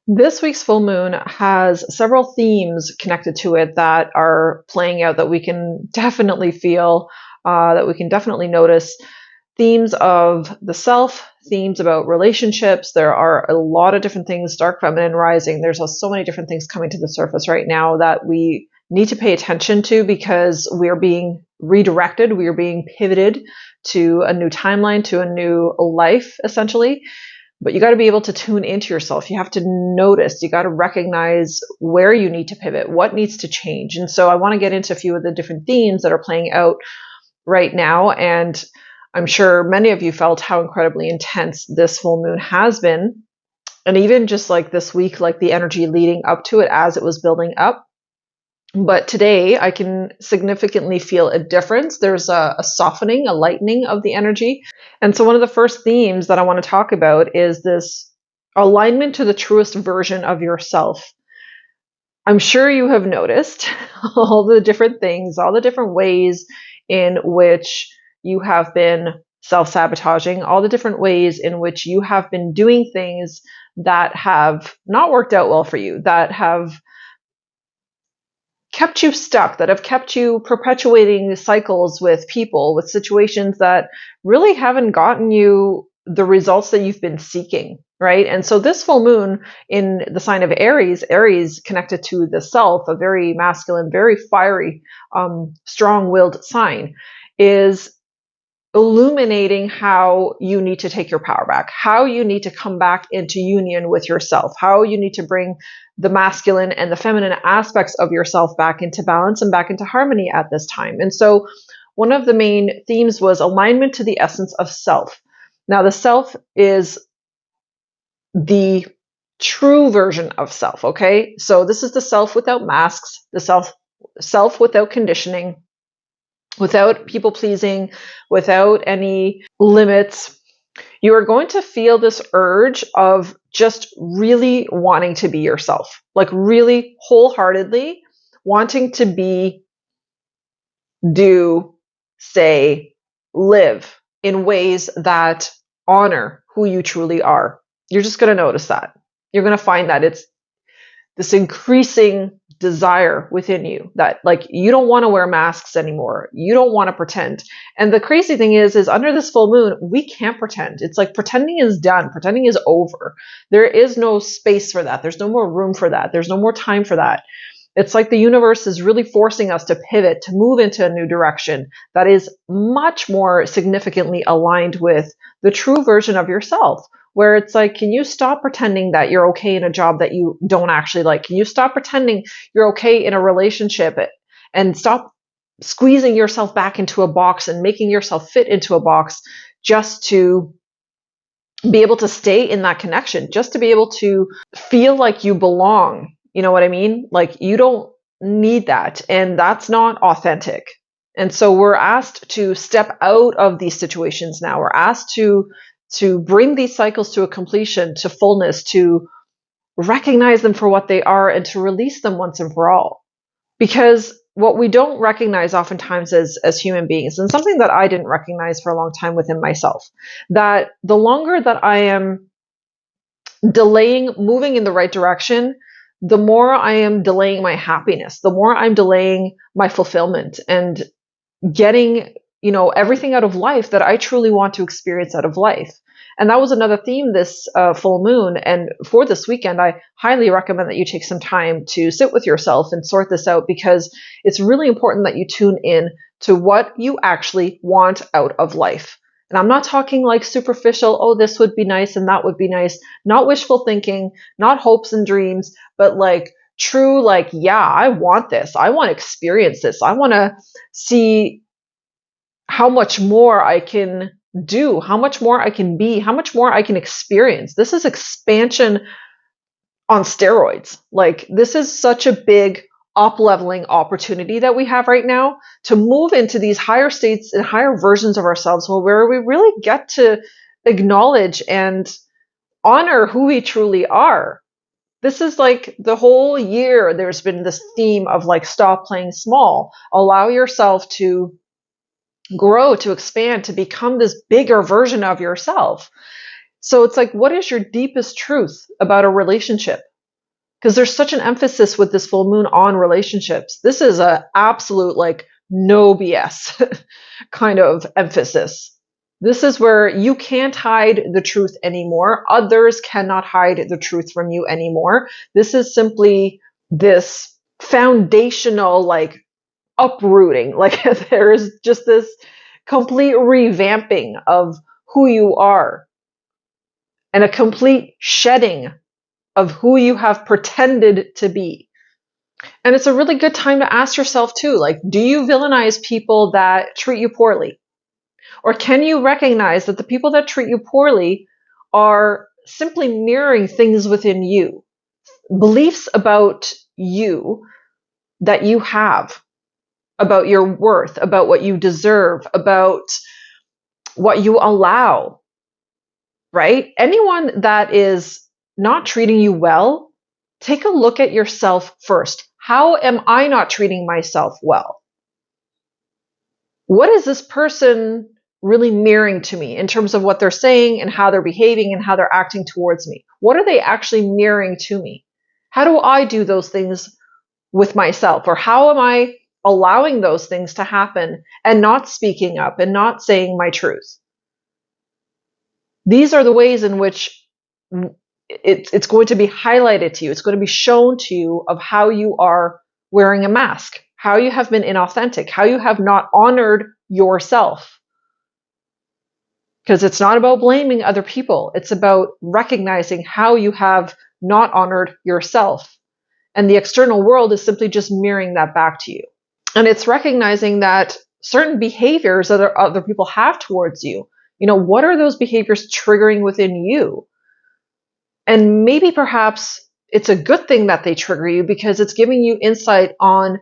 This week's full moon has several themes connected to it that are playing out that we can definitely feel, that we can definitely notice. Themes of the self, themes about relationships. There are a lot of different things, dark feminine rising. There's so many different things coming to the surface right now that we need to pay attention to because we're being redirected. We are being pivoted to a new timeline, to a new life, essentially. But you got to be able to tune into yourself. You have to notice, you got to recognize where you need to pivot, what needs to change. And so I want to get into a few of the different themes that are playing out right now. And I'm sure many of you felt how incredibly intense this full moon has been. And even just like this week, like the energy leading up to it as it was building up. But today I can significantly feel a difference. There's a softening, a lightening of the energy. And so one of the first themes that I want to talk about is this alignment to the truest version of yourself. I'm sure you have noticed all the different things, all the different ways in which you have been self-sabotaging, all the different ways in which you have been doing things that have not worked out well for you, that have kept you stuck, that have kept you perpetuating cycles with people, with situations that really haven't gotten you the results that you've been seeking, right? And so this full moon in the sign of Aries, Aries connected to the self, a very masculine, very fiery, strong-willed sign, is illuminating how you need to take your power back, how you need to come back into union with yourself, how you need to bring the masculine and the feminine aspects of yourself back into balance and back into harmony at this time. And so one of the main themes was alignment to the essence of self. Now, the self is the true version of self, okay? So this is the self without masks, the self without conditioning, without people pleasing, without any limits. You are going to feel this urge of just really wanting to be yourself, like really wholeheartedly wanting to be, do, say, live in ways that honor who you truly are. You're just going to notice that. You're going to find that it's this increasing desire within you that like you don't want to wear masks anymore. You don't want to pretend. And the crazy thing is under this full moon, we can't pretend. It's like pretending is done. Pretending is over. There is no space for that. There's no more room for that. There's no more time for that. It's like the universe is really forcing us to pivot, to move into a new direction that is much more significantly aligned with the true version of yourself, where it's like, can you stop pretending that you're okay in a job that you don't actually like? Can you stop pretending you're okay in a relationship and stop squeezing yourself back into a box and making yourself fit into a box just to be able to stay in that connection, just to be able to feel like you belong? You know what I mean? Like you don't need that, and that's not authentic. And so we're asked to step out of these situations now. We're asked to bring these cycles to a completion, to fullness, to recognize them for what they are and to release them once and for all. Because what we don't recognize oftentimes as human beings, and something that I didn't recognize for a long time within myself, that the longer that I am delaying moving in the right direction, the more I am delaying my happiness, the more I'm delaying my fulfillment and getting, everything out of life that I truly want to experience out of life. And that was another theme this full moon. And for this weekend, I highly recommend that you take some time to sit with yourself and sort this out, because it's really important that you tune in to what you actually want out of life. And I'm not talking like superficial, oh, this would be nice and that would be nice, not wishful thinking, not hopes and dreams, but like true, like, yeah, I want this. I want to experience this. I want to see how much more I can do, how much more I can be, how much more I can experience. This is expansion on steroids. Like this is such a big up-leveling opportunity that we have right now to move into these higher states and higher versions of ourselves where we really get to acknowledge and honor who we truly are. This is like the whole year there's been this theme of like, stop playing small, allow yourself to grow, to expand, to become this bigger version of yourself. So it's like, what is your deepest truth about a relationship? Because there's such an emphasis with this full moon on relationships. This is a absolute like no BS kind of emphasis. This is where you can't hide the truth anymore. Others cannot hide the truth from you anymore. This is simply this foundational like uprooting. Like there is just this complete revamping of who you are and a complete shedding of who you have pretended to be. And it's a really good time to ask yourself too, like, do you villainize people that treat you poorly? Or can you recognize that the people that treat you poorly are simply mirroring things within you, beliefs about you that you have, about your worth, about what you deserve, about what you allow, right? Anyone that is not treating you well, take a look at yourself first. How am I not treating myself well? What is this person really mirroring to me in terms of what they're saying and how they're behaving and how they're acting towards me? What are they actually mirroring to me? How do I do those things with myself? Or how am I allowing those things to happen and not speaking up and not saying my truth? These are the ways in which it's going to be highlighted to you. It's going to be shown to you of how you are wearing a mask, how you have been inauthentic, how you have not honored yourself. Because it's not about blaming other people. It's about recognizing how you have not honored yourself. And the external world is simply just mirroring that back to you. And it's recognizing that certain behaviors that other people have towards you, what are those behaviors triggering within you? And maybe perhaps it's a good thing that they trigger you because it's giving you insight on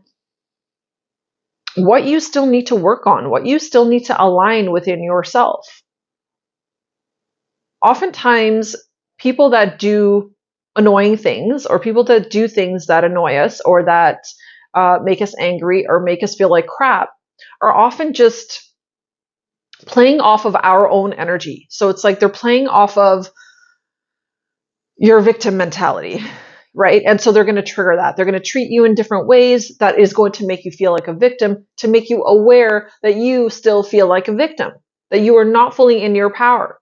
what you still need to work on, what you still need to align within yourself. Oftentimes, people that do annoying things or people that do things that annoy us or that make us angry or make us feel like crap are often just playing off of our own energy. So it's like they're playing off of your victim mentality, right? And so they're going to trigger that. They're going to treat you in different ways that is going to make you feel like a victim, to make you aware that you still feel like a victim, that you are not fully in your power,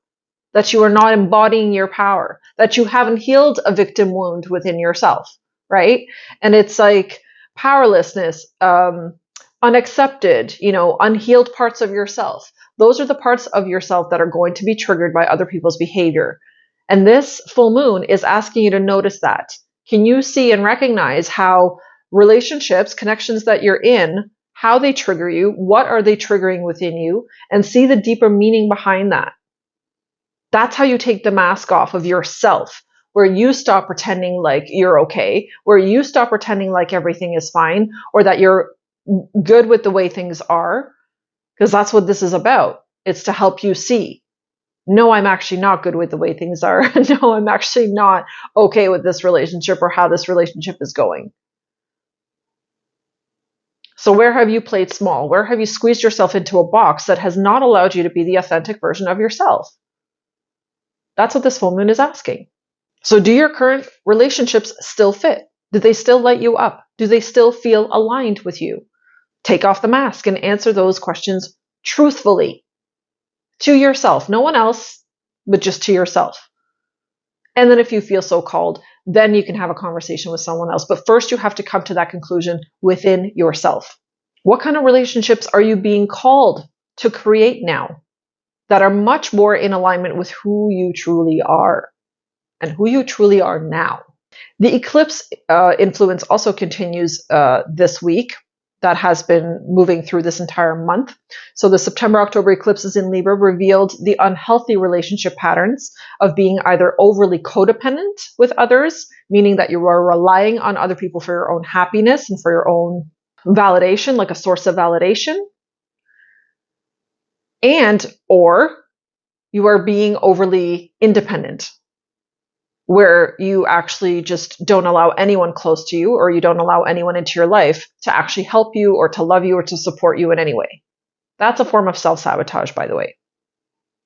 that you are not embodying your power, that you haven't healed a victim wound within yourself, right? And it's like powerlessness, unaccepted, unhealed parts of yourself. Those are the parts of yourself that are going to be triggered by other people's behavior. And this full moon is asking you to notice that. Can you see and recognize how relationships, connections that you're in, how they trigger you, what are they triggering within you, and see the deeper meaning behind that? That's how you take the mask off of yourself, where you stop pretending like you're okay, where you stop pretending like everything is fine, or that you're good with the way things are, because that's what this is about. It's to help you see, no, I'm actually not good with the way things are. No, I'm actually not okay with this relationship or how this relationship is going. So where have you played small? Where have you squeezed yourself into a box that has not allowed you to be the authentic version of yourself? That's what this full moon is asking. So do your current relationships still fit? Do they still light you up? Do they still feel aligned with you? Take off the mask and answer those questions truthfully to yourself, no one else, but just to yourself. And then if you feel so called, then you can have a conversation with someone else. But first you have to come to that conclusion within yourself. What kind of relationships are you being called to create now that are much more in alignment with who you truly are and who you truly are now? The eclipse influence also continues this week. That has been moving through this entire month. So the September-October eclipses in Libra revealed the unhealthy relationship patterns of being either overly codependent with others, meaning that you are relying on other people for your own happiness and for your own validation, like a source of validation, and or you are being overly independent, where you actually just don't allow anyone close to you or you don't allow anyone into your life to actually help you or to love you or to support you in any way. That's a form of self-sabotage, by the way,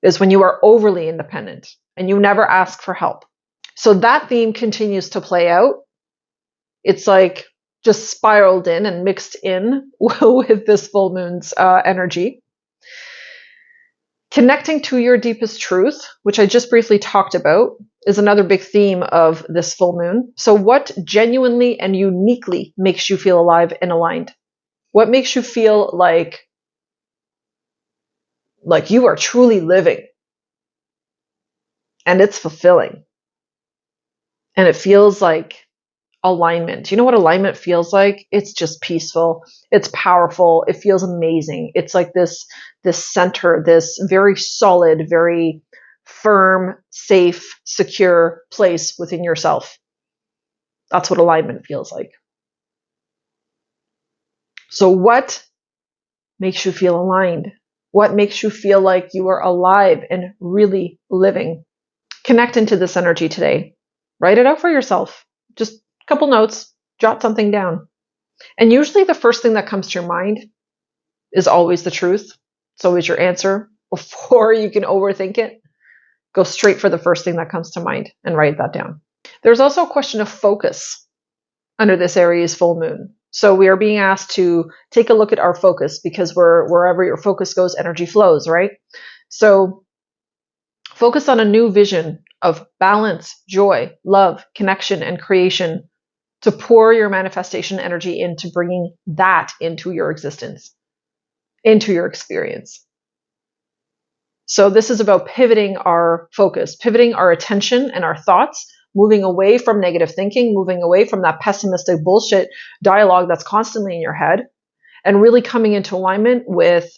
is when you are overly independent and you never ask for help. So that theme continues to play out. It's like just spiraled in and mixed in with this full moon's energy. Connecting to your deepest truth, which I just briefly talked about, is another big theme of this full moon. So what genuinely and uniquely makes you feel alive and aligned? What makes you feel like you are truly living and it's fulfilling and it feels like alignment? You know what alignment feels like? It's just peaceful. It's powerful. It feels amazing. It's like this center, this very solid, very firm, safe, secure place within yourself. That's what alignment feels like. So what makes you feel aligned? What makes you feel like you are alive and really living? Connect into this energy today. Write it out for yourself. Just a couple notes, jot something down. And usually the first thing that comes to your mind is always the truth. It's always your answer. Before you can overthink it, go straight for the first thing that comes to mind and write that down. There's also a question of focus under this Aries full moon. So we are being asked to take a look at our focus, because wherever your focus goes, energy flows, right? So focus on a new vision of balance, joy, love, connection, and creation, to pour your manifestation energy into bringing that into your existence, into your experience. So this is about pivoting our focus, pivoting our attention and our thoughts, moving away from negative thinking, moving away from that pessimistic bullshit dialogue that's constantly in your head, and really coming into alignment with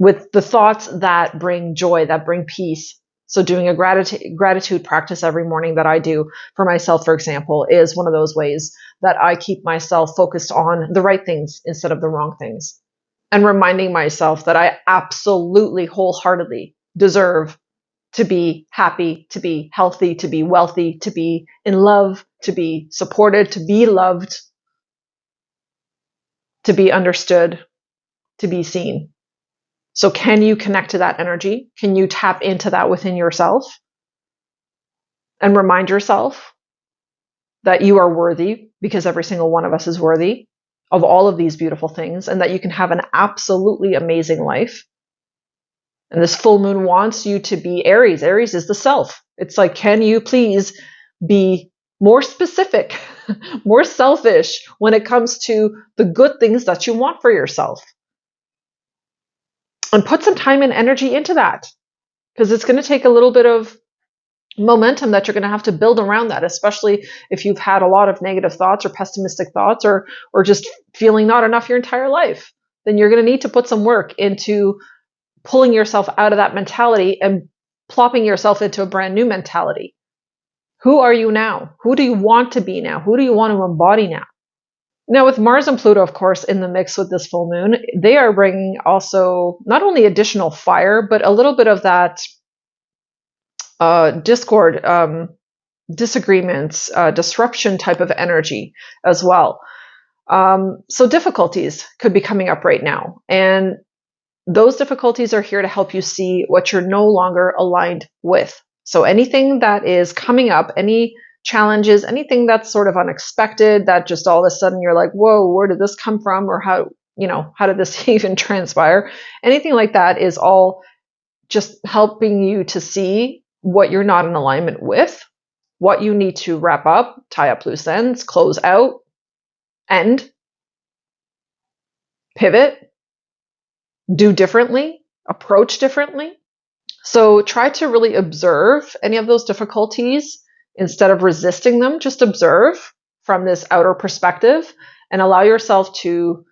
the thoughts that bring joy, that bring peace. So doing a gratitude practice every morning that I do for myself, for example, is one of those ways that I keep myself focused on the right things instead of the wrong things. And reminding myself that I absolutely wholeheartedly deserve to be happy, to be healthy, to be wealthy, to be in love, to be supported, to be loved, to be understood, to be seen. So can you connect to that energy? Can you tap into that within yourself and remind yourself that you are worthy, because every single one of us is worthy of all of these beautiful things, and that you can have an absolutely amazing life? And this full moon wants you to be Aries. Aries is the self. It's like, can you please be more specific, more selfish when it comes to the good things that you want for yourself? And put some time and energy into that, because it's going to take a little bit of momentum that you're going to have to build around that, especially if you've had a lot of negative thoughts or pessimistic thoughts, or just feeling not enough your entire life. Then you're going to need to put some work into pulling yourself out of that mentality and plopping yourself into a brand new mentality. Who are you now? Who do you want to be now? Who do you want to embody now? Now, with Mars and Pluto, of course, in the mix with this full moon, they are bringing also not only additional fire, but a little bit of that discord, disagreements, disruption type of energy as well. So difficulties could be coming up right now. And those difficulties are here to help you see what you're no longer aligned with. So anything that is coming up, any challenges, anything that's sort of unexpected, that just all of a sudden you're like, whoa, where did this come from? Or how did this even transpire? Anything like that is all just helping you to see what you're not in alignment with, what you need to wrap up, tie up loose ends, close out, end, pivot, do differently, approach differently. So try to really observe any of those difficulties instead of resisting them. Just observe from this outer perspective and allow yourself to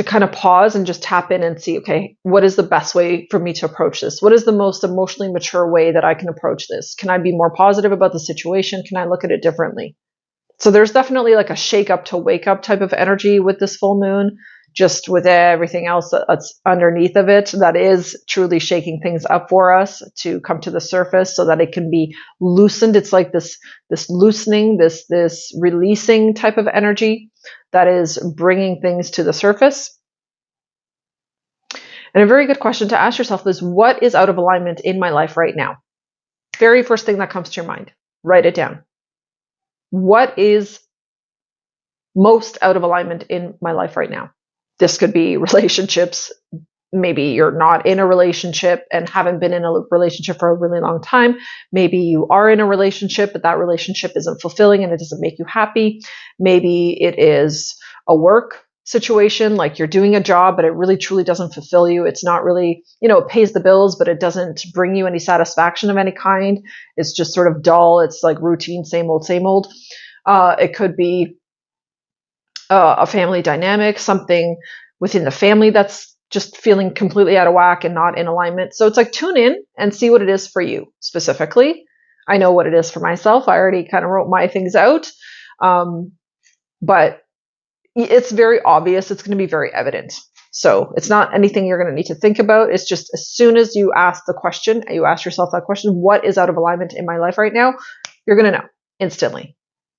kind of pause and just tap in and see, okay, what is the best way for me to approach this? What is the most emotionally mature way that I can approach this? Can I be more positive about the situation? Can I look at it differently? So there's definitely like a shake up to wake up type of energy with this full moon, just with everything else that's underneath of it that is truly shaking things up for us to come to the surface so that it can be loosened. It's like this loosening, this releasing type of energy that is bringing things to the surface. And a very good question to ask yourself is, what is out of alignment in my life right now? Very first thing that comes to your mind, write it down. What is most out of alignment in my life right now? This could be relationships. Maybe you're not in a relationship and haven't been in a relationship for a really long time. Maybe you are in a relationship, but that relationship isn't fulfilling and it doesn't make you happy. Maybe it is a work situation, like you're doing a job, but it really truly doesn't fulfill you. It's not really, it pays the bills, but it doesn't bring you any satisfaction of any kind. It's just sort of dull. It's like routine, same old, same old. It could be a family dynamic, something within the family that's just feeling completely out of whack and not in alignment. So it's like tune in and see what it is for you specifically. I know what it is for myself. I already kind of wrote my things out. But it's very obvious. It's going to be very evident. So it's not anything you're going to need to think about. It's just as soon as you ask the question, you ask yourself that question, what is out of alignment in my life right now? You're going to know instantly.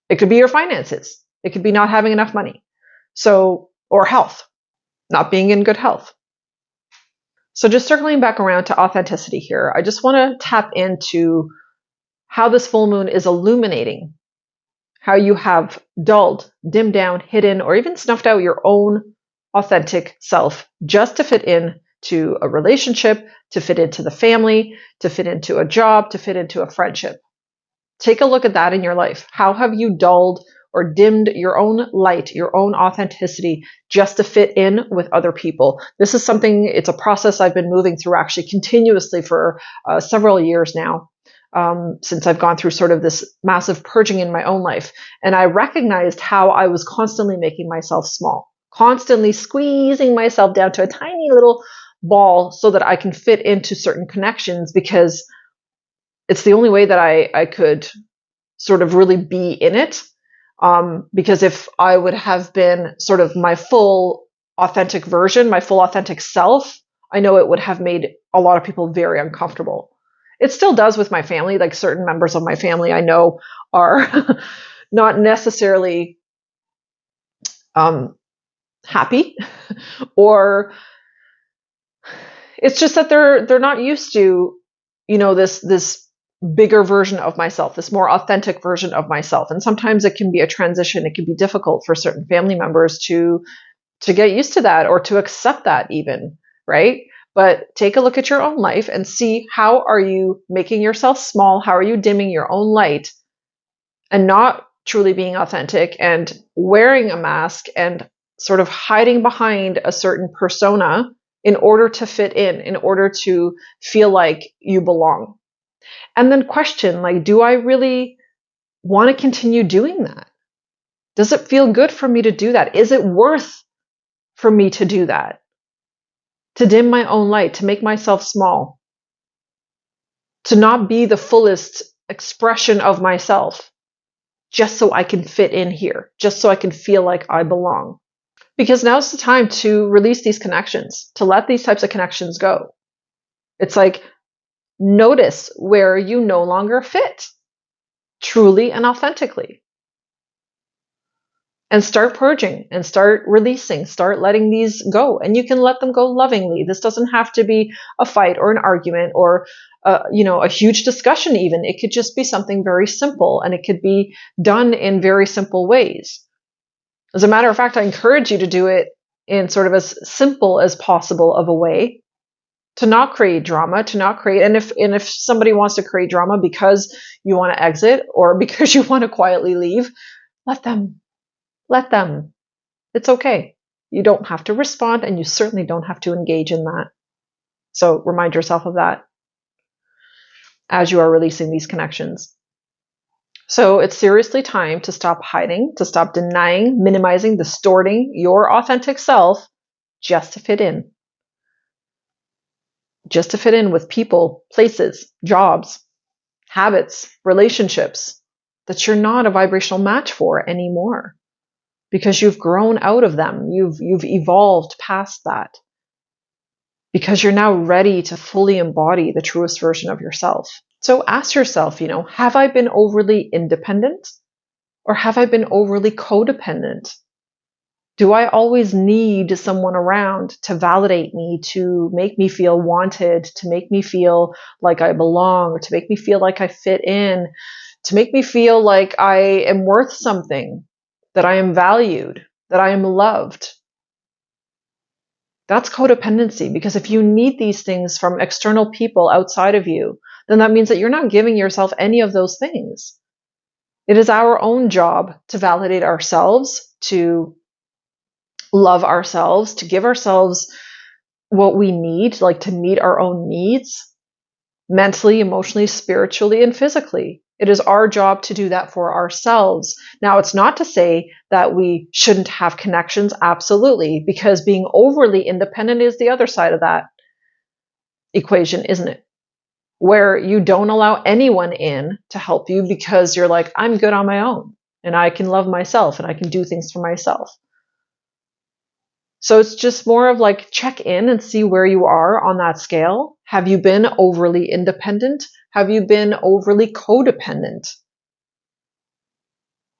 It could be your finances. It could be not having enough money. So, or health, not being in good health. So just circling back around to authenticity here, I just want to tap into how this full moon is illuminating how you have dulled, dimmed down, hidden, or even snuffed out your own authentic self just to fit in to a relationship, to fit into the family, to fit into a job, to fit into a friendship. Take a look at that in your life. How have you dulled or dimmed your own light, your own authenticity just to fit in with other people? This is something, it's a process I've been moving through actually continuously for several years now, since I've gone through sort of this massive purging in my own life. And I recognized how I was constantly making myself small, constantly squeezing myself down to a tiny little ball so that I can fit into certain connections, because it's the only way that I could sort of really be in it. Because if I would have been sort of my full authentic version, my full authentic self, I know it would have made a lot of people very uncomfortable. It still does with my family. Like certain members of my family I know are not necessarily happy, or it's just that they're not used to, this bigger version of myself, this more authentic version of myself. And sometimes it can be a transition. It can be difficult for certain family members to get used to that or to accept that even, right? But take a look at your own life and see, how are you making yourself small? How are you dimming your own light and not truly being authentic and wearing a mask and sort of hiding behind a certain persona in order to fit in order to feel like you belong? And then question, like, do I really want to continue doing that? Does it feel good for me to do that? Is it worth for me to do that? To dim my own light, to make myself small, to not be the fullest expression of myself, just so I can fit in here, just so I can feel like I belong. Because now's the time to release these connections, to let these types of connections go. It's like, notice where you no longer fit, truly and authentically. And start purging and start releasing, start letting these go. And you can let them go lovingly. This doesn't have to be a fight or an argument or, a huge discussion even. It could just be something very simple, and it could be done in very simple ways. As a matter of fact, I encourage you to do it in sort of as simple as possible of a way, to not create drama, to not create, and if somebody wants to create drama because you want to exit or because you want to quietly leave, let them. It's okay. You don't have to respond, and you certainly don't have to engage in that. So remind yourself of that as you are releasing these connections. So it's seriously time to stop hiding, to stop denying, minimizing, distorting your authentic self just to fit in. Just to fit in with people, places, jobs, habits, relationships that you're not a vibrational match for anymore, because you've grown out of them. You've evolved past that, because you're now ready to fully embody the truest version of yourself. So ask yourself, have I been overly independent, or have I been overly codependent? Do I always need someone around to validate me, to make me feel wanted, to make me feel like I belong, or to make me feel like I fit in, to make me feel like I am worth something? that I am valued, that I am loved. That's codependency, because if you need these things from external people outside of you, then that means that you're not giving yourself any of those things. It is our own job to validate ourselves, to love ourselves, to give ourselves what we need, like to meet our own needs, mentally, emotionally, spiritually, and physically. It is our job to do that for ourselves. Now, it's not to say that we shouldn't have connections, absolutely, because being overly independent is the other side of that equation, isn't it? Where you don't allow anyone in to help you because you're like, I'm good on my own and I can love myself and I can do things for myself. So it's just more of like, check in and see where you are on that scale. Have you been overly independent? Have you been overly codependent?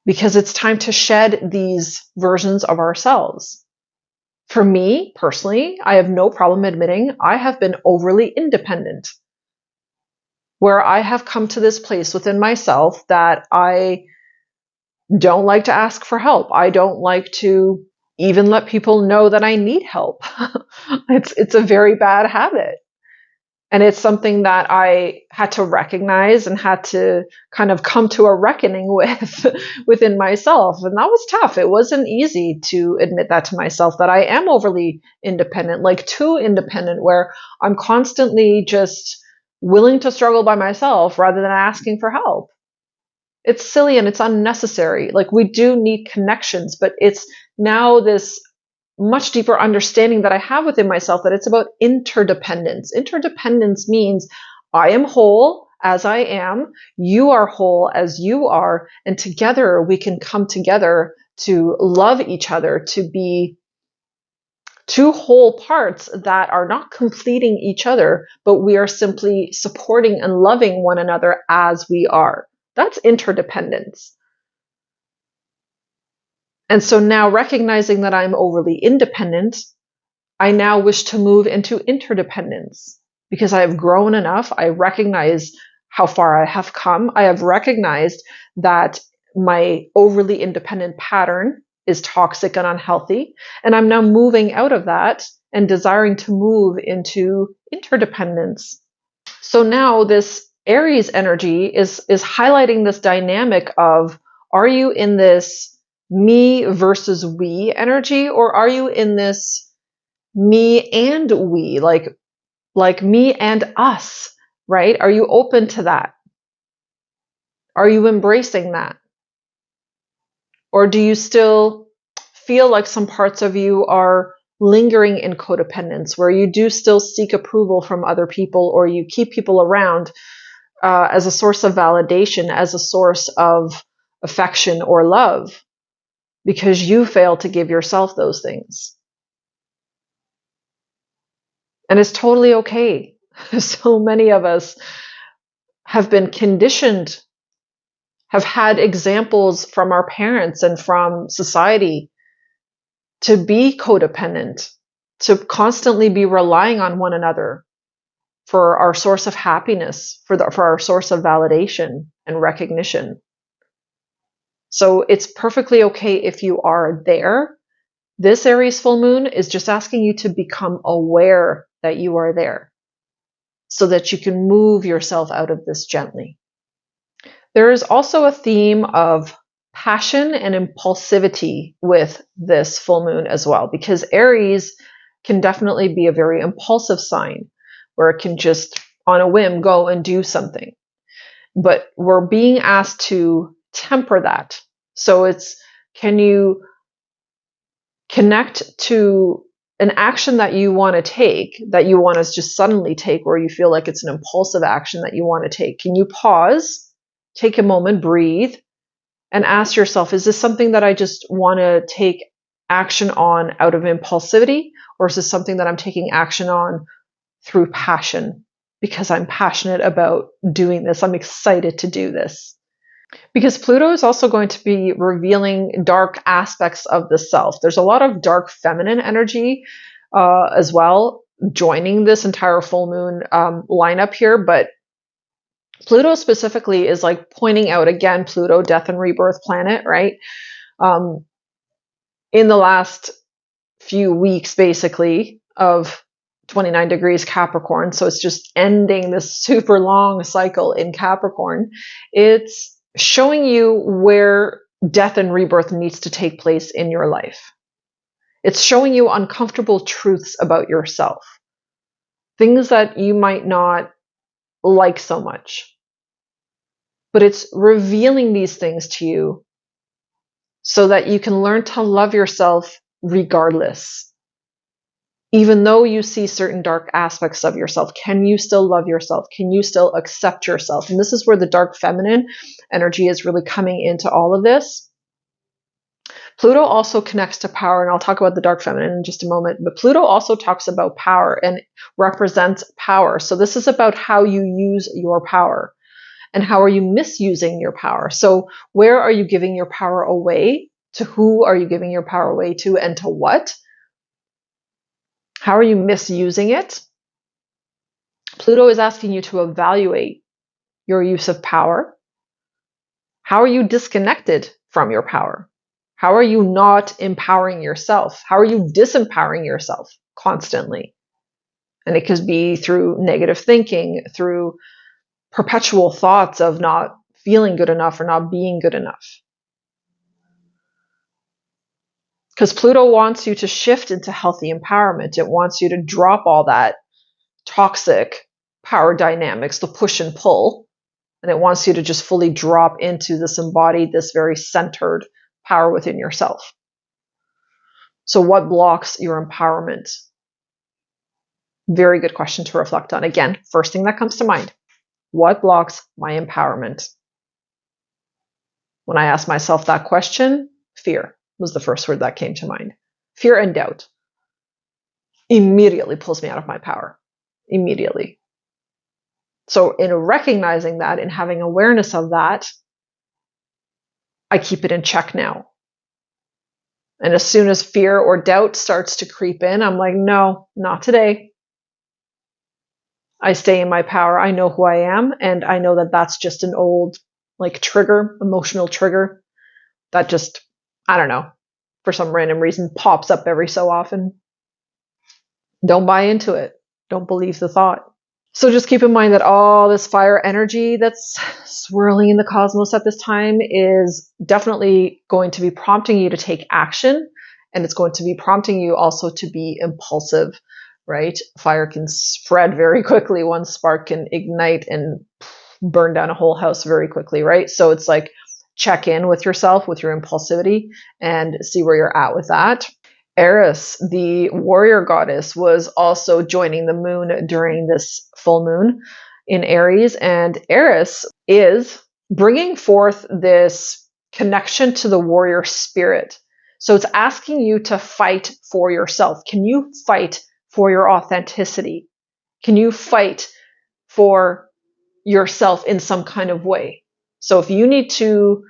Because it's time to shed these versions of ourselves. For me, personally, I have no problem admitting I have been overly independent, where I have come to this place within myself that I don't like to ask for help. I don't like to even let people know that I need help. It's a very bad habit. And it's something that I had to recognize and had to kind of come to a reckoning with within myself. And that was tough. It wasn't easy to admit that to myself, that I am overly independent, like too independent, where I'm constantly just willing to struggle by myself rather than asking for help. It's silly and it's unnecessary. Like, we do need connections, but it's now this much deeper understanding that I have within myself that it's about interdependence. Interdependence means I am whole as I am, you are whole as you are, and together we can come together to love each other, to be two whole parts that are not completing each other, but we are simply supporting and loving one another as we are. That's interdependence. And so now, recognizing that I'm overly independent, I now wish to move into interdependence because I have grown enough. I recognize how far I have come. I have recognized that my overly independent pattern is toxic and unhealthy. And I'm now moving out of that and desiring to move into interdependence. So now this Aries energy is highlighting this dynamic of, are you in this me versus we energy, or are you in this me and we, like me and us, right? Are you open to that? Are you embracing that? Or do you still feel like some parts of you are lingering in codependence, where you do still seek approval from other people, or you keep people around as a source of validation, as a source of affection or love, because you fail to give yourself those things? And it's totally okay. So many of us have been conditioned, have had examples from our parents and from society to be codependent, to constantly be relying on one another for our source of happiness, for our source of validation and recognition. So it's perfectly okay if you are there. This Aries full moon is just asking you to become aware that you are there, so that you can move yourself out of this gently. There is also a theme of passion and impulsivity with this full moon as well, because Aries can definitely be a very impulsive sign, where it can just on a whim go and do something. But we're being asked to temper that. So it's, can you connect to an action that you want to take, that you want to just suddenly take, or you feel like it's an impulsive action that you want to take? Can you pause, take a moment, breathe, and ask yourself, is this something that I just want to take action on out of impulsivity? Or is this something that I'm taking action on through passion? Because I'm passionate about doing this. I'm excited to do this. Because Pluto is also going to be revealing dark aspects of the self. There's a lot of dark feminine energy as well joining this entire full moon lineup here. But Pluto specifically is like pointing out, again, Pluto, death and rebirth planet, right? In the last few weeks, basically, of 29 degrees Capricorn, so it's just ending this super long cycle in Capricorn, it's showing you where death and rebirth needs to take place in your life. It's showing you uncomfortable truths about yourself, things that you might not like so much. But it's revealing these things to you so that you can learn to love yourself regardless. Even though you see certain dark aspects of yourself, can you still love yourself? Can you still accept yourself? And this is where the dark feminine energy is really coming into all of this. Pluto also connects to power, and I'll talk about the dark feminine in just a moment, but Pluto also talks about power and represents power. So this is about how you use your power and how are you misusing your power. So where are you giving your power away? To who are you giving your power away to, and to what? How are you misusing it? Pluto is asking you to evaluate your use of power. How are you disconnected from your power? How are you not empowering yourself? How are you disempowering yourself constantly? And it could be through negative thinking, through perpetual thoughts of not feeling good enough or not being good enough. Because Pluto wants you to shift into healthy empowerment. It wants you to drop all that toxic power dynamics, the push and pull, and it wants you to just fully drop into this embodied, this very centered power within yourself. So what blocks your empowerment? Very good question to reflect on. Again, first thing that comes to mind, what blocks my empowerment? When I ask myself that question, fear was the first word that came to mind. Fear and doubt immediately pulls me out of my power. Immediately. So in recognizing that and having awareness of that, I keep it in check now. And as soon as fear or doubt starts to creep in, I'm like, no, not today. I stay in my power. I know who I am. And I know that that's just an old trigger, emotional trigger that just, I don't know, for some random reason pops up every so often. Don't buy into it. Don't believe the thought. So just keep in mind that all this fire energy that's swirling in the cosmos at this time is definitely going to be prompting you to take action, and it's going to be prompting you also to be impulsive, right? Fire can spread very quickly. One spark can ignite and burn down a whole house very quickly, right? So it's like check in with yourself, with your impulsivity, and see where you're at with that. Aries, the warrior goddess, was also joining the moon during this full moon in Aries. And Aries is bringing forth this connection to the warrior spirit. So it's asking you to fight for yourself. Can you fight for your authenticity? Can you fight for yourself in some kind of way? So if you need to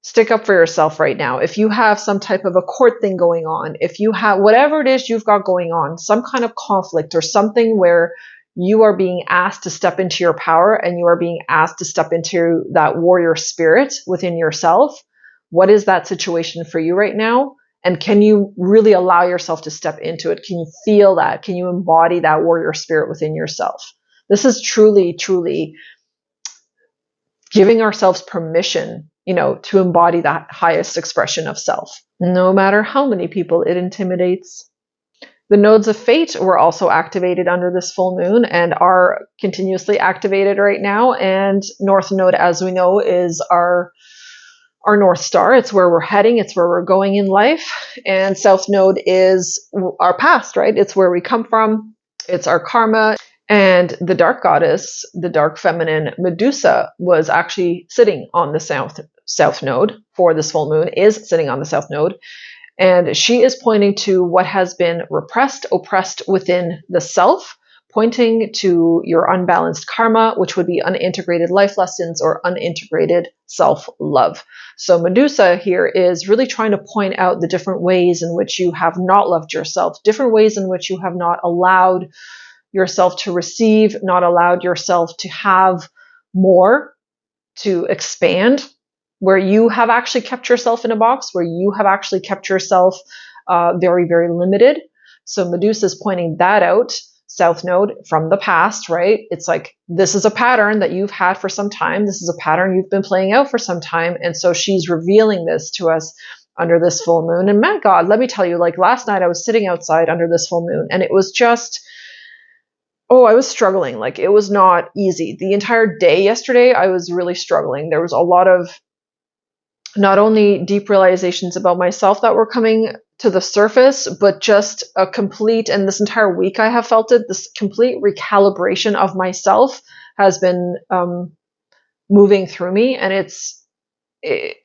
stick up for yourself right now, if you have some type of a court thing going on, if you have whatever it is you've got going on, some kind of conflict or something where you are being asked to step into your power and you are being asked to step into that warrior spirit within yourself, what is that situation for you right now? And can you really allow yourself to step into it? Can you feel that? Can you embody that warrior spirit within yourself? This is truly, truly giving ourselves permission, to embody that highest expression of self, no matter how many people it intimidates. The nodes of fate were also activated under this full moon and are continuously activated right now. And North Node, as we know, is our North Star. It's where we're heading. It's where we're going in life. And South Node is our past, right? It's where we come from. It's our karma. And the dark goddess, the dark feminine Medusa, was actually sitting on the south node for this full moon, is sitting on the south node. And she is pointing to what has been repressed, oppressed within the self, pointing to your unbalanced karma, which would be unintegrated life lessons or unintegrated self-love. So Medusa here is really trying to point out the different ways in which you have not loved yourself, different ways in which you have not allowed yourself to receive, not allowed yourself to have more, to expand. where you have actually kept yourself in a box, where you have actually kept yourself very, very limited. So Medusa is pointing that out, South Node, from the past, right? It's like, this is a pattern that you've had for some time. This is a pattern you've been playing out for some time. And so she's revealing this to us under this full moon. And my God, let me tell you, like last night I was sitting outside under this full moon and it was just, oh, I was struggling. Like it was not easy. The entire day yesterday, I was really struggling. There was a lot of not only deep realizations about myself that were coming to the surface, but just a complete, and this entire week I have felt it, this complete recalibration of myself has been moving through me. And it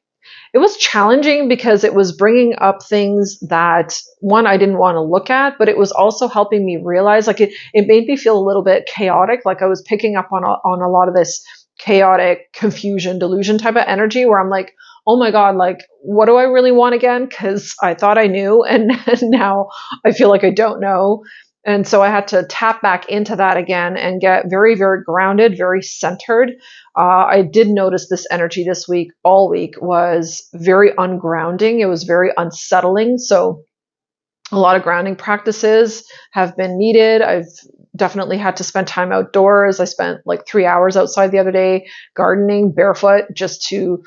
was challenging because it was bringing up things that, one, I didn't want to look at, but it was also helping me realize, like it made me feel a little bit chaotic. Like I was picking up on a lot of this chaotic confusion, delusion type of energy where I'm like, oh my God, like, what do I really want again? Because I thought I knew and now I feel like I don't know. And so I had to tap back into that again and get very, very grounded, very centered. I did notice this energy this week, all week, was very ungrounding. It was very unsettling. So a lot of grounding practices have been needed. I've definitely had to spend time outdoors. I spent like 3 hours outside the other day gardening barefoot just to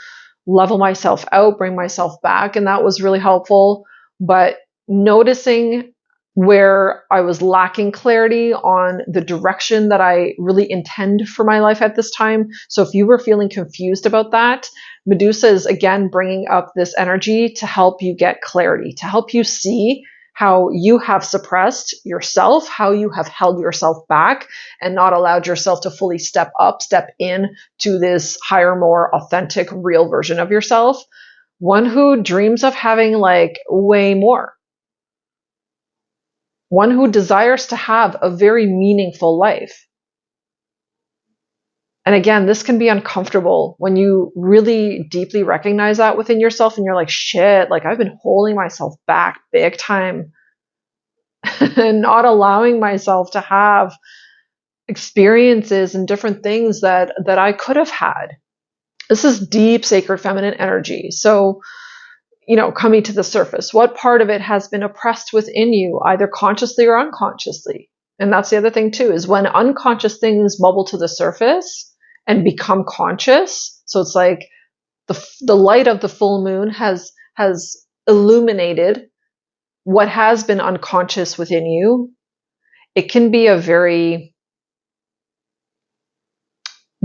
level myself out, bring myself back. And that was really helpful. But noticing where I was lacking clarity on the direction that I really intend for my life at this time. So if you were feeling confused about that, Medusa is again bringing up this energy to help you get clarity, to help you see how you have suppressed yourself, how you have held yourself back and not allowed yourself to fully step in to this higher, more authentic, real version of yourself. One who dreams of having like way more. One who desires to have a very meaningful life. And again, this can be uncomfortable when you really deeply recognize that within yourself and you're like, shit, like I've been holding myself back big time and not allowing myself to have experiences and different things that I could have had. This is deep sacred feminine energy. So, coming to the surface, what part of it has been oppressed within you, either consciously or unconsciously? And that's the other thing too, is when unconscious things bubble to the surface and become conscious. So it's like the light of the full moon has illuminated what has been unconscious within you. It can be a very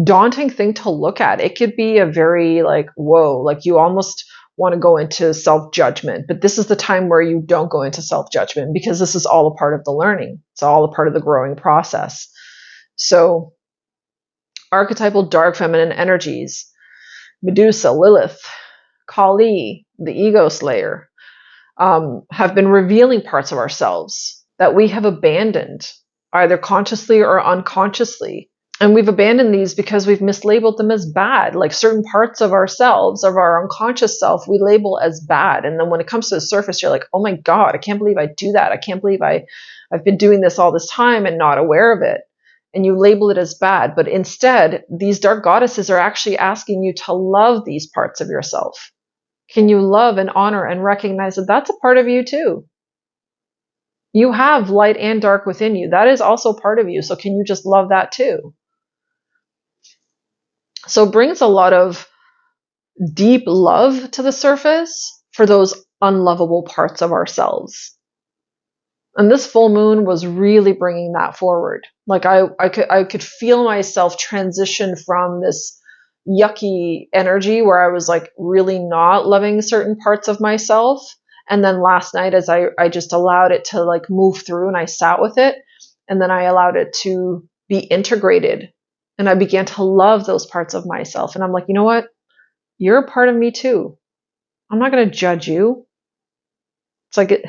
daunting thing to look at. It could be a very like, whoa, like you almost want to go into self-judgment, but this is the time where you don't go into self-judgment because this is all a part of the learning. It's all a part of the growing process. So archetypal dark feminine energies, Medusa, Lilith, Kali, the ego slayer, have been revealing parts of ourselves that we have abandoned, either consciously or unconsciously. And we've abandoned these because we've mislabeled them as bad. Like certain parts of ourselves, of our unconscious self, we label as bad. And then when it comes to the surface, you're like, oh my God, I can't believe I do that. I can't believe I've been doing this all this time and not aware of it. And you label it as bad. But instead, these dark goddesses are actually asking you to love these parts of yourself. Can you love and honor and recognize that that's a part of you too? You have light and dark within you. That is also part of you. So can you just love that too? So it brings a lot of deep love to the surface for those unlovable parts of ourselves. And this full moon was really bringing that forward. Like I could feel myself transition from this yucky energy where I was like really not loving certain parts of myself. And then last night, as I just allowed it to like move through and I sat with it, and then I allowed it to be integrated. And I began to love those parts of myself. And I'm like, you know what? You're a part of me too. I'm not going to judge you. It's like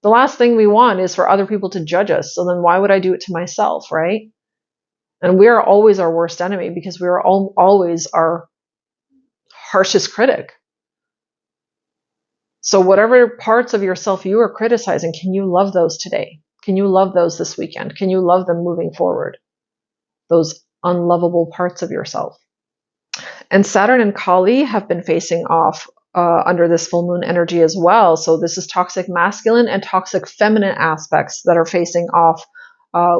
the last thing we want is for other people to judge us. So then why would I do it to myself, right? And we are always our worst enemy because we are always our harshest critic. So whatever parts of yourself you are criticizing, can you love those today? Can you love those this weekend? Can you love them moving forward? Those unlovable parts of yourself. And Saturn and Kali have been facing off under this full moon energy as well. So this is toxic masculine and toxic feminine aspects that are facing off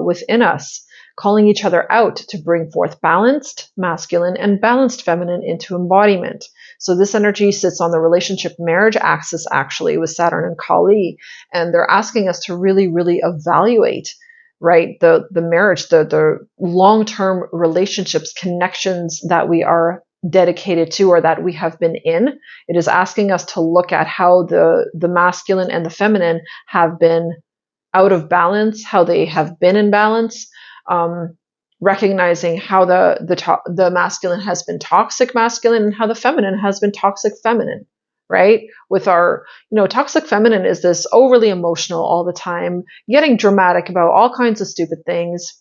within us, calling each other out to bring forth balanced masculine and balanced feminine into embodiment. So this energy sits on the relationship marriage axis actually with Saturn and Kali, and they're asking us to really, really evaluate, right, the marriage, the long-term relationships, connections that we are dedicated to or that we have been in. It is asking us to look at how the masculine and the feminine have been out of balance, how they have been in balance, recognizing how the masculine has been toxic masculine and how the feminine has been toxic feminine, right? With our, toxic feminine is this overly emotional all the time, getting dramatic about all kinds of stupid things,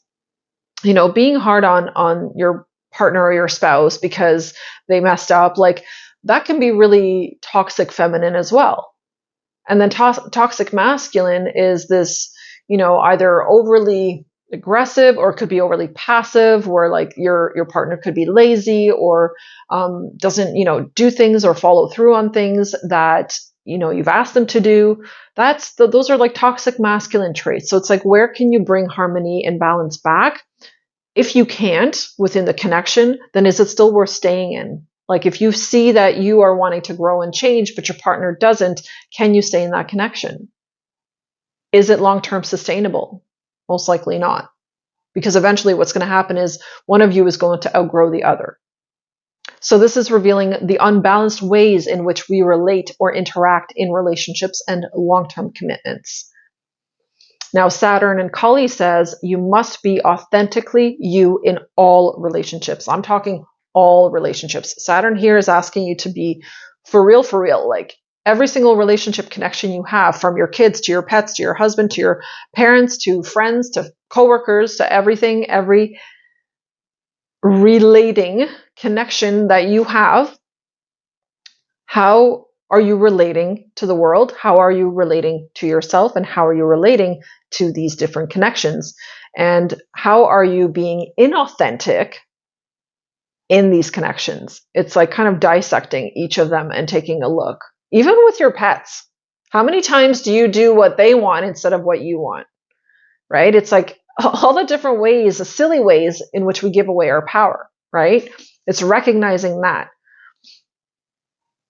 being hard on your partner or your spouse because they messed up. Like, that can be really toxic feminine as well. And then toxic masculine is this, either overly aggressive or it could be overly passive, where like your partner could be lazy or doesn't, do things or follow through on things that, you've asked them to do. Those are like toxic masculine traits. So it's like, where can you bring harmony and balance back? If you can't within the connection, then is it still worth staying in? Like, if you see that you are wanting to grow and change, but your partner doesn't, can you stay in that connection? Is it long-term sustainable? Most likely not. Because eventually what's going to happen is one of you is going to outgrow the other. So this is revealing the unbalanced ways in which we relate or interact in relationships and long-term commitments. Now, Saturn and Kali says you must be authentically you in all relationships. I'm talking all relationships. Saturn here is asking you to be for real, like every single relationship connection you have, from your kids to your pets to your husband to your parents to friends to coworkers to everything, every relating connection that you have. How are you relating to the world? How are you relating to yourself? And how are you relating to these different connections? And how are you being inauthentic in these connections? It's like kind of dissecting each of them and taking a look. Even with your pets, how many times do you do what they want instead of what you want? Right? It's like all the different ways, the silly ways in which we give away our power, right? It's recognizing that.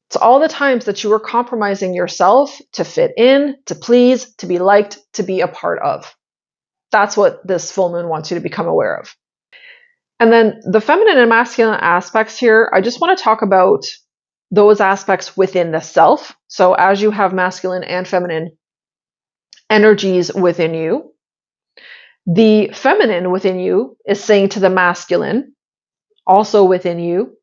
It's all the times that you are compromising yourself to fit in, to please, to be liked, to be a part of. That's what this full moon wants you to become aware of. And then the feminine and masculine aspects here, I just want to talk about those aspects within the self. So as you have masculine and feminine energies within you, the feminine within you is saying to the masculine, also within you,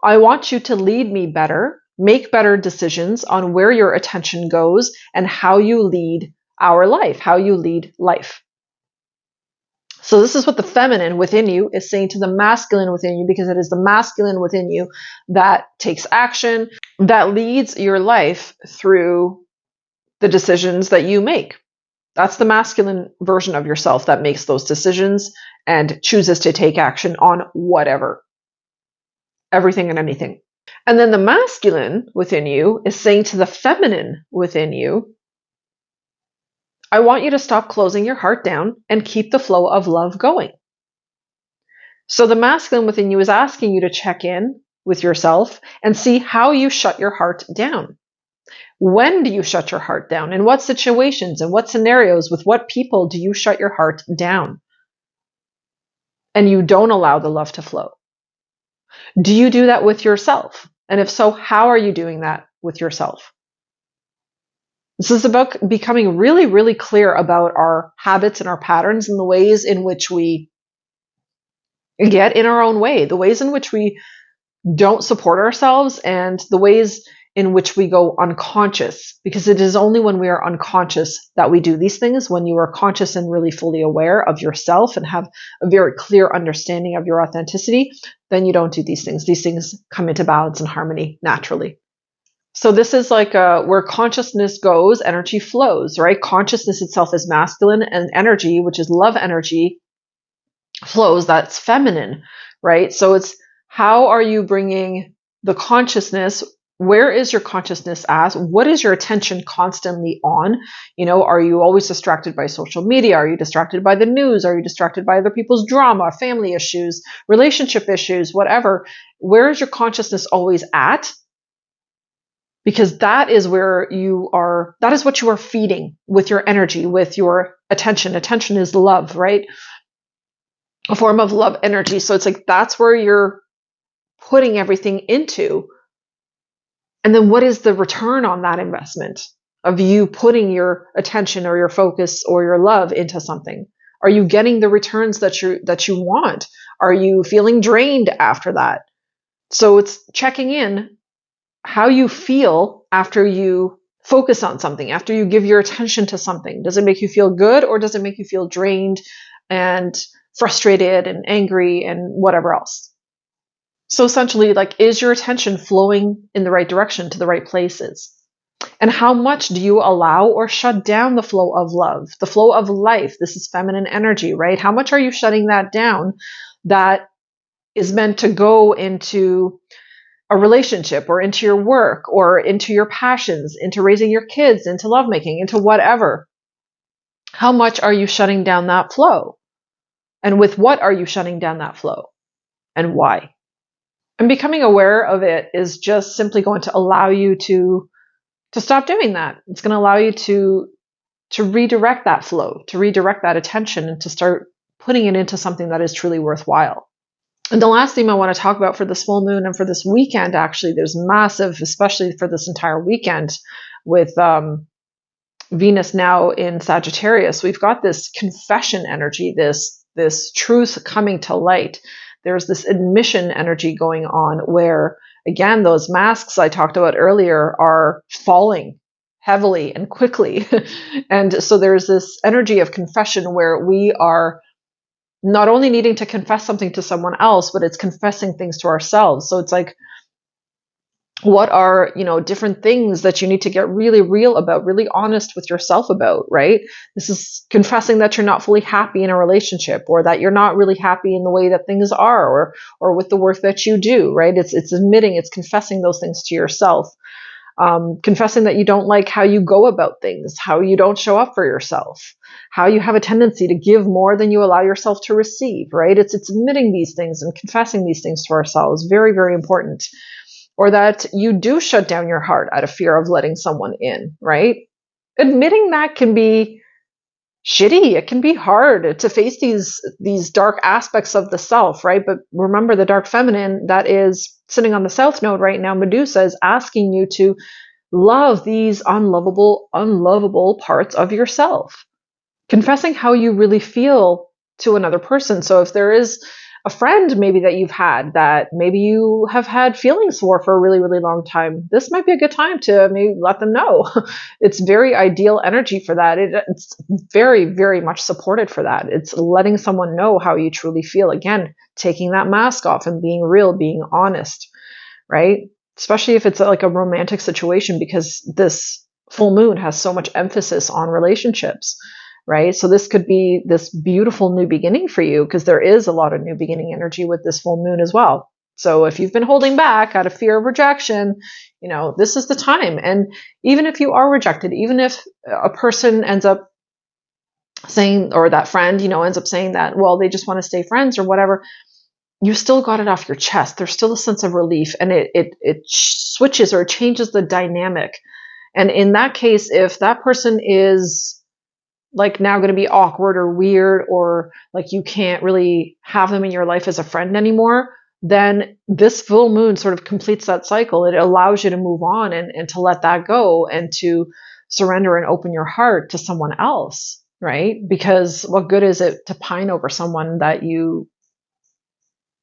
I want you to lead me better, make better decisions on where your attention goes and how you lead our life, how you lead life. So this is what the feminine within you is saying to the masculine within you, because it is the masculine within you that takes action, that leads your life through the decisions that you make. That's the masculine version of yourself that makes those decisions and chooses to take action on whatever. Everything and anything. And then the masculine within you is saying to the feminine within you, I want you to stop closing your heart down and keep the flow of love going. So the masculine within you is asking you to check in with yourself and see how you shut your heart down. When do you shut your heart down? In what situations? In what scenarios? With what people do you shut your heart down? And you don't allow the love to flow. Do you do that with yourself? And if so, how are you doing that with yourself? This is about becoming really, really clear about our habits and our patterns and the ways in which we get in our own way, the ways in which we don't support ourselves, and the ways in which we go unconscious. Because it is only when we are unconscious that we do these things. When you are conscious and really fully aware of yourself and have a very clear understanding of your authenticity, then you don't do these things. These things come into balance and harmony naturally. So this is like where consciousness goes, energy flows, right? Consciousness itself is masculine, and energy, which is love energy, flows, that's feminine, right? So it's How are you bringing the consciousness? Where is your consciousness at? What is your attention constantly on? Are you always distracted by social media? Are you distracted by the news? Are you distracted by other people's drama, family issues, relationship issues, whatever? Where is your consciousness always at? Because that is where you are, that is what you are feeding with your energy, with your attention. Attention is love, right? A form of love energy. So it's like, that's where you're putting everything into. And then what is the return on that investment of you putting your attention or your focus or your love into something? Are you getting the returns that you want? Are you feeling drained after that? So it's checking in how you feel after you focus on something, after you give your attention to something. Does it make you feel good, or does it make you feel drained and frustrated and angry and whatever else? So essentially, like, is your attention flowing in the right direction to the right places? And how much do you allow or shut down the flow of love, the flow of life? This is feminine energy, right? How much are you shutting that down that is meant to go into a relationship or into your work or into your passions, into raising your kids, into lovemaking, into whatever? How much are you shutting down that flow? And with what are you shutting down that flow? And why? And becoming aware of it is just simply going to allow you to stop doing that. It's going to allow you to redirect that flow, to redirect that attention, and to start putting it into something that is truly worthwhile. And the last theme I want to talk about for this full moon and for this weekend, actually, there's massive, especially for this entire weekend with Venus now in Sagittarius, we've got this confession energy, this truth coming to light. There's this admission energy going on where, again, those masks I talked about earlier are falling heavily and quickly. And so there's this energy of confession where we are not only needing to confess something to someone else, but it's confessing things to ourselves. So it's like, what are, different things that you need to get really real about, really honest with yourself about, right? This is confessing that you're not fully happy in a relationship, or that you're not really happy in the way that things are, or with the work that you do, right? It's admitting, it's confessing those things to yourself. Confessing that you don't like how you go about things, how you don't show up for yourself, how you have a tendency to give more than you allow yourself to receive, right? It's admitting these things and confessing these things to ourselves. Very, very important. Or that you do shut down your heart out of fear of letting someone in, right? Admitting that can be shitty. It can be hard to face these dark aspects of the self, right? But remember, the dark feminine that is sitting on the south node right now, Medusa, is asking you to love these unlovable parts of yourself. Confessing how you really feel to another person. So if there is a friend maybe that you've had that maybe you have had feelings for a really, really long time, this might be a good time to maybe let them know. It's very ideal energy for that. It's very, very much supported for that. It's letting someone know how you truly feel. Again, taking that mask off and being real, being honest, right? Especially if it's like a romantic situation, because this full moon has so much emphasis on relationships. Right? So this could be this beautiful new beginning for you, because there is a lot of new beginning energy with this full moon as well. So if you've been holding back out of fear of rejection, this is the time. And even if you are rejected, even if a person ends up saying, or that friend, ends up saying that, well, they just want to stay friends or whatever, you still got it off your chest. There's still a sense of relief, and it switches or changes the dynamic. And in that case, if that person is like now going to be awkward or weird, or like you can't really have them in your life as a friend anymore, then this full moon sort of completes that cycle. It allows you to move on and to let that go, and to surrender and open your heart to someone else, right? Because what good is it to pine over someone that you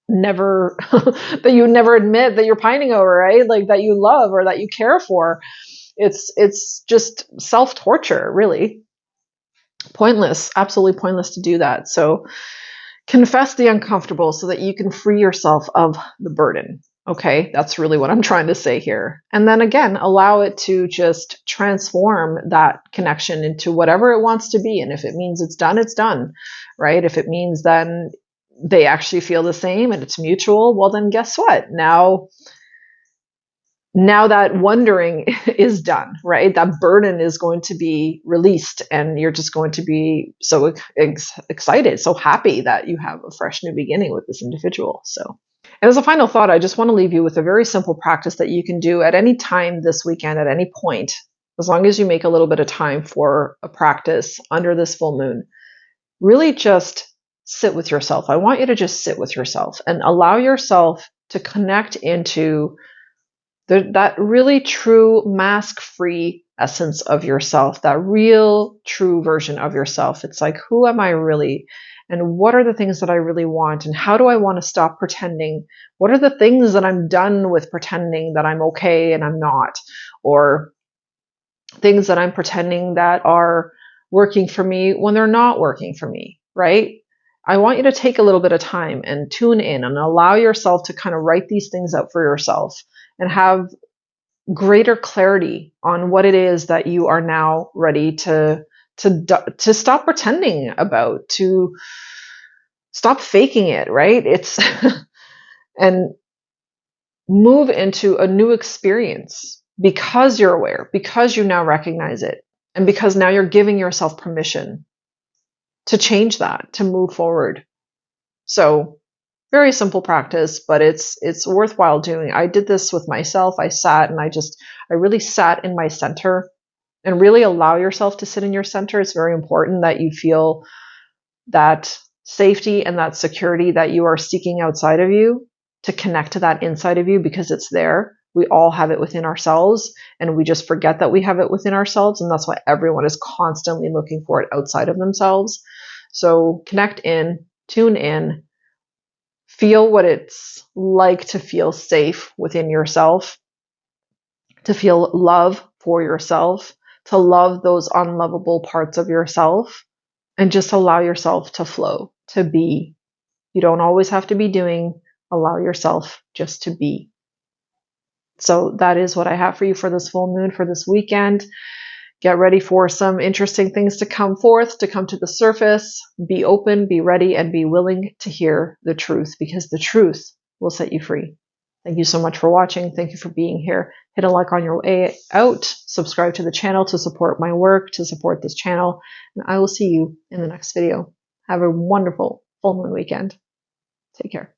never admit that you're pining over, right? Like that you love or that you care for. It's just self-torture, really. Pointless, absolutely pointless to do that. So confess the uncomfortable so that you can free yourself of the burden. Okay, that's really what I'm trying to say here. And then again, allow it to just transform that connection into whatever it wants to be. And if it means it's done, right? If it means then they actually feel the same and it's mutual, well, then guess what? Now that wondering is done, right? That burden is going to be released, and you're just going to be so excited, so happy that you have a fresh new beginning with this individual. So, and as a final thought, I just want to leave you with a very simple practice that you can do at any time this weekend, at any point, as long as you make a little bit of time for a practice under this full moon. Really just sit with yourself. I want you to just sit with yourself and allow yourself to connect into that really true mask-free essence of yourself, that real true version of yourself. It's like, who am I really? And what are the things that I really want? And how do I want to stop pretending? What are the things that I'm done with pretending that I'm okay and I'm not? Or things that I'm pretending that are working for me when they're not working for me, right? I want you to take a little bit of time and tune in and allow yourself to kind of write these things out for yourself and have greater clarity on what it is that you are now ready to stop pretending about, to stop faking it, right? It's and move into a new experience because you're aware, because you now recognize it, and because now you're giving yourself permission to change that, to move forward. So, very simple practice, but it's worthwhile doing. I did this with myself. I sat and I really sat in my center, and really allow yourself to sit in your center. It's very important that you feel that safety and that security that you are seeking outside of you, to connect to that inside of you, because it's there. We all have it within ourselves, and we just forget that we have it within ourselves. And that's why everyone is constantly looking for it outside of themselves. So connect in, tune in, feel what it's like to feel safe within yourself, to feel love for yourself, to love those unlovable parts of yourself, and just allow yourself to flow, to be. You don't always have to be doing. Allow yourself just to be. So that is what I have for you for this full moon, for this weekend. Get ready for some interesting things to come forth, to come to the surface. Be open, be ready, and be willing to hear the truth, because the truth will set you free. Thank you so much for watching. Thank you for being here. Hit a like on your way out. Subscribe to the channel to support my work, to support this channel. And I will see you in the next video. Have a wonderful full moon weekend. Take care.